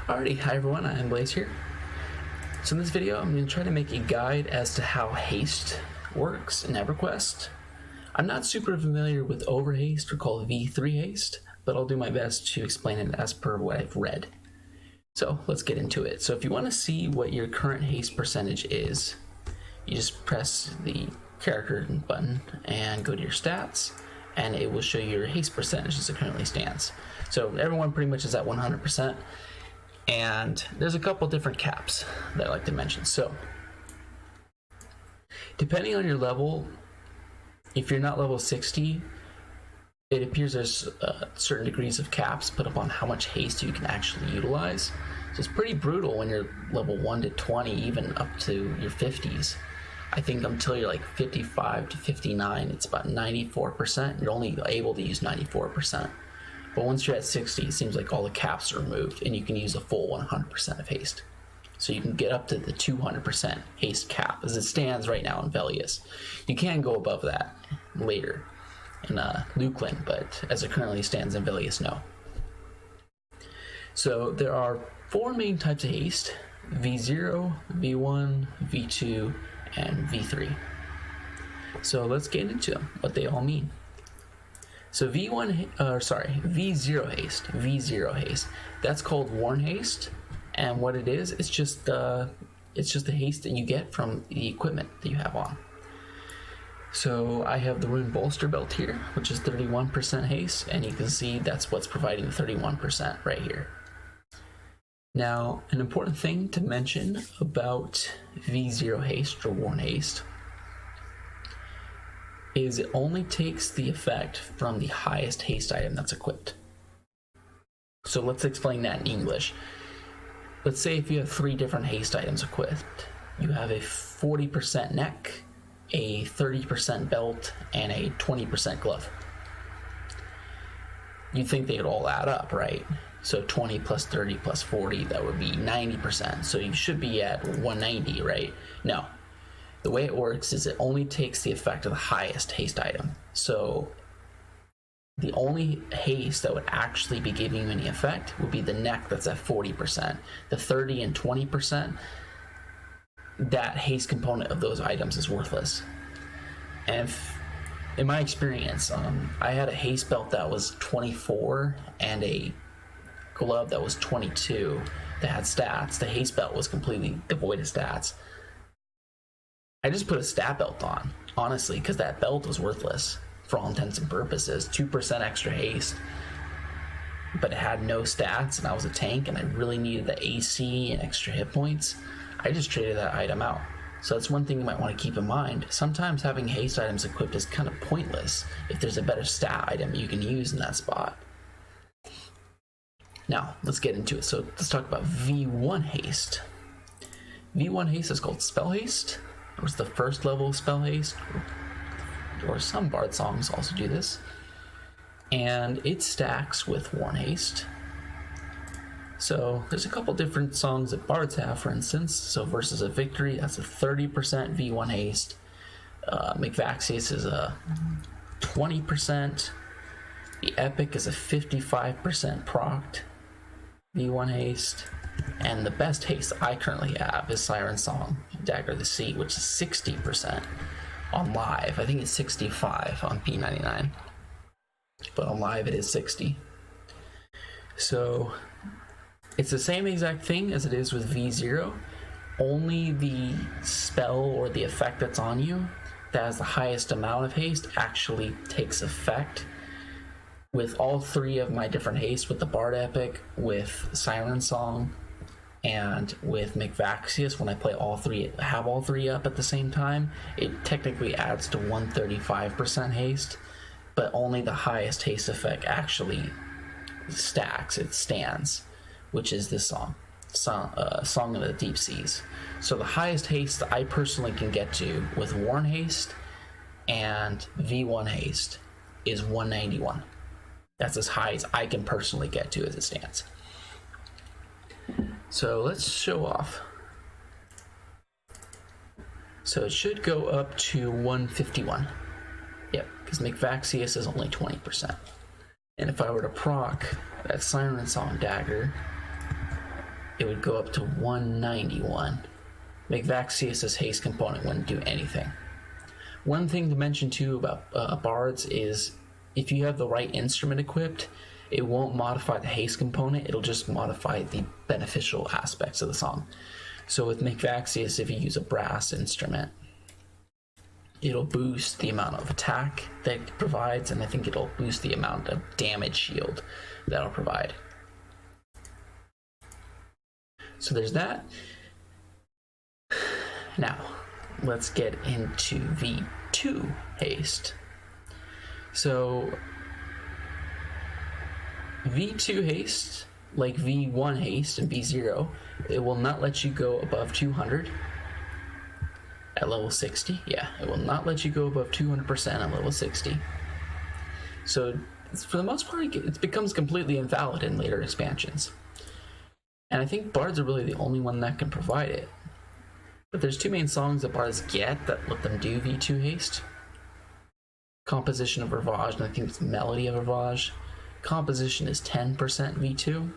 Alrighty, hi everyone, I'm Blaze here. So in this video, I'm going to try to make a guide as to how haste works in EverQuest. I'm not super familiar with overhaste or called V3 haste, but I'll do my best to explain it as per what I've read. So let's get into it. So if you want to see what your current haste percentage is, you just press the character button and go to your stats, and it will show you your haste percentage as it currently stands. So everyone pretty much is at 100%. And there's a couple different caps that I like to mention. So depending on your level, if you're not level 60, it appears there's certain degrees of caps put up on how much haste you can actually utilize. So it's pretty brutal when you're level 1 to 20, even up to your 50s. I think until you're like 55 to 59, it's about 94%. You're only able to use 94%. But once you're at 60, it seems like all the caps are removed and you can use a full 100% of haste. So you can get up to the 200% haste cap as it stands right now in Velius. You can go above that later in Luklin, but as it currently stands in Velius, no. So there are 4 main types of haste: V0, V1, V2, and V3. So let's get into them, what they all mean. So V0 haste, that's called worn haste, and what it is, it's just the haste that you get from the equipment that you have on. So I have the rune bolster belt here, which is 31% haste, and you can see that's what's providing the 31% right here. Now, an important thing to mention about V0 haste or worn haste is it only takes the effect from the highest haste item that's equipped. So let's explain that in English. Let's say if you have 3 different haste items equipped, you have a 40% neck, a 30% belt, and a 20% glove. You'd think they'd all add up, right? So 20 plus 30 plus 40, that would be 90%. So you should be at 190, right? No. The way it works is it only takes the effect of the highest haste item. So the only haste that would actually be giving you any effect would be the neck that's at 40%. The 30 and 20%, that haste component of those items is worthless. And in my experience, I had a haste belt that was 24 and a glove that was 22 that had stats. The haste belt was completely devoid of stats. I just put a stat belt on, honestly, because that belt was worthless for all intents and purposes. 2% extra haste, but it had no stats, and I was a tank, and I really needed the AC and extra hit points. I just traded that item out. So that's one thing you might want to keep in mind. Sometimes having haste items equipped is kind of pointless if there's a better stat item you can use in that spot. Now, let's get into it. So let's talk about V1 haste. V1 haste is called spell haste. It was the first level of spell haste, or some bard songs also do this, and it stacks with worn haste. So there's a couple different songs that bards have, for instance. So Verses of Victory, that's a 30% V1 haste. McVaxius is a 20%. The Epic is a 55% procced V1 haste. And the best haste I currently have is Siren Song, Dagger of the Sea, which is 60% on live. I think it's 65 on P99, but on live it is 60. So it's the same exact thing as it is with V0, only the spell or the effect that's on you that has the highest amount of haste actually takes effect. With all 3 of my different haste, with the Bard Epic, with Siren Song, and with McVaxius, when I play all 3, have all 3 up at the same time, it technically adds to 135% haste, but only the highest haste effect actually stacks, it stands, which is this song of the Deep Seas. So the highest haste I personally can get to with worn haste and V1 haste is 191. That's as high as I can personally get to as it stands. So let's show off. So it should go up to 151. Yep, because McVaxius is only 20%. And if I were to proc that Siren Song dagger, it would go up to 191. McVaxius's haste component wouldn't do anything. One thing to mention too about bards is if you have the right instrument equipped, it won't modify the haste component, it'll just modify the beneficial aspects of the song. So with McVaxius, if you use a brass instrument, it'll boost the amount of attack that it provides, and I think it'll boost the amount of damage shield that it'll provide. So there's that. Now, let's get into V2 haste. So V2 haste, like V1 haste and V0, it will not let you go above 200 at level 60. Yeah, it will not let you go above 200% at level 60. So for the most part, it becomes completely invalid in later expansions. And I think bards are really the only one that can provide it. But there's two main songs that bards get that let them do V2 haste. Composition of Ravage, and I think it's Melody of Ravage. Composition is 10% V2.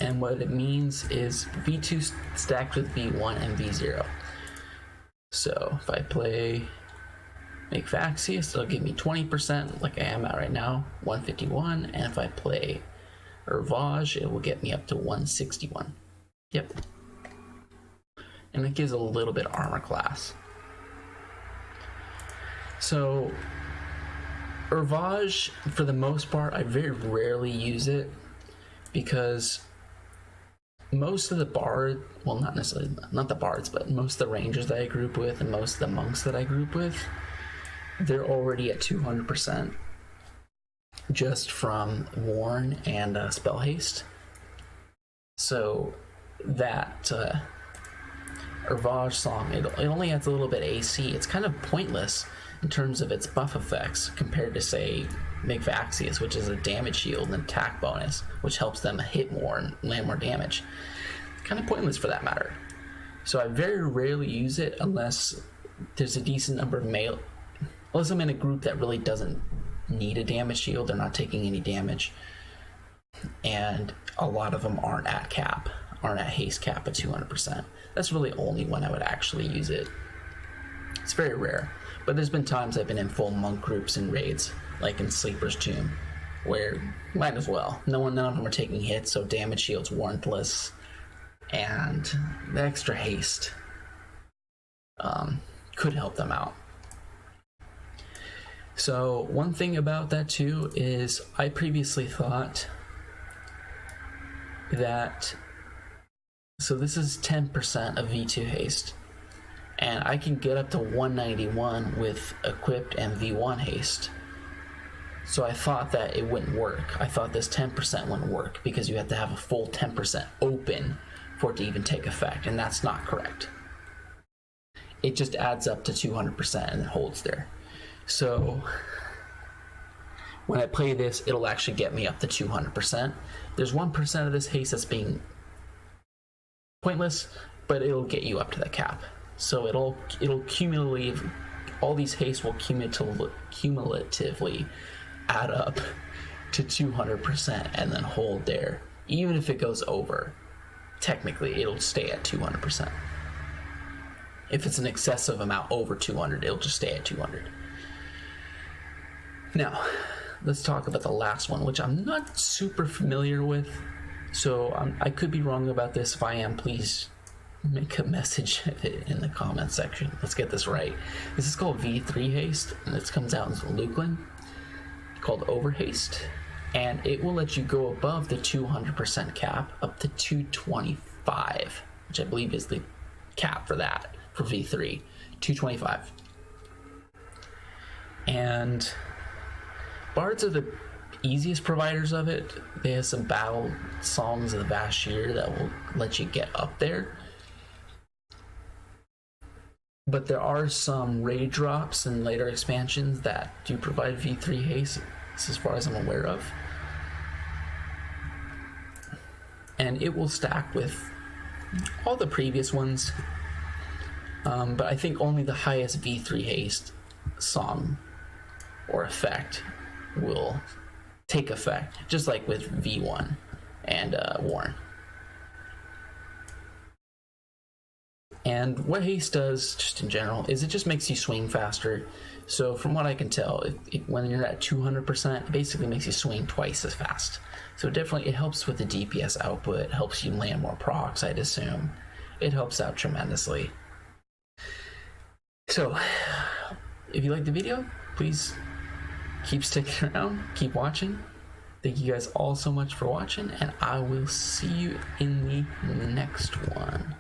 And what it means is V2 stacked with V1 and V0. So if I play McVaxius, it'll give me 20% like I am at right now, 151. And if I play Ravage, it will get me up to 161. Yep. And it gives a little bit of armor class. So Ravage, for the most part, I very rarely use it because most of the bard, well, not necessarily, not the bards, but most of the rangers that I group with and most of the monks that I group with, they're already at 200% just from Warn and Spell Haste. So that Ravage song, it only adds a little bit AC. It's kind of pointless in terms of its buff effects compared to, say, McVaxius, which is a damage shield and attack bonus, which helps them hit more and land more damage. Kind of pointless for that matter. So I very rarely use it unless there's a decent number of unless I'm in a group that really doesn't need a damage shield, they're not taking any damage, and a lot of them aren't at haste cap at 200%. That's really only when I would actually use it. It's very rare, but there's been times I've been in full monk groups and raids, like in Sleeper's Tomb, where might as well. None of them are taking hits, so damage shield's warrantless, and the extra haste could help them out. So one thing about that too is I previously thought that, so this is 10% of V2 haste, and I can get up to 191 with equipped and V1 haste. So I thought that it wouldn't work. I thought this 10% wouldn't work because you have to have a full 10% open for it to even take effect, and that's not correct. It just adds up to 200% and it holds there. So when I play this, it'll actually get me up to 200%. There's 1% of this haste that's being pointless, but it'll get you up to the cap. So it'll cumulatively, all these hastes will cumulatively add up to 200% and then hold there. Even if it goes over, technically it'll stay at 200%. If it's an excessive amount over 200, it'll just stay at 200. Now, let's talk about the last one, which I'm not super familiar with. So I could be wrong about this. If I am, please make a message in the comment section. Let's get this right. This is called V3 Haste, and this comes out in Luklin, called Over Haste, and it will let you go above the 200% cap up to 225, which I believe is the cap for that, for V3, 225. And bards are the easiest providers of it. They have some battle songs of the Bashir that will let you get up there. But there are some raid drops in later expansions that do provide V3 haste, as far as I'm aware of. And it will stack with all the previous ones. But I think only the highest V3 haste song or effect will take effect, just like with V1 and Warren. And what haste does, just in general, is it just makes you swing faster. So from what I can tell, when you're at 200%, it basically makes you swing twice as fast. So definitely it helps with the DPS output, helps you land more procs, I'd assume. It helps out tremendously. So, if you liked the video, please keep sticking around, keep watching. Thank you guys all so much for watching, and I will see you in the next one.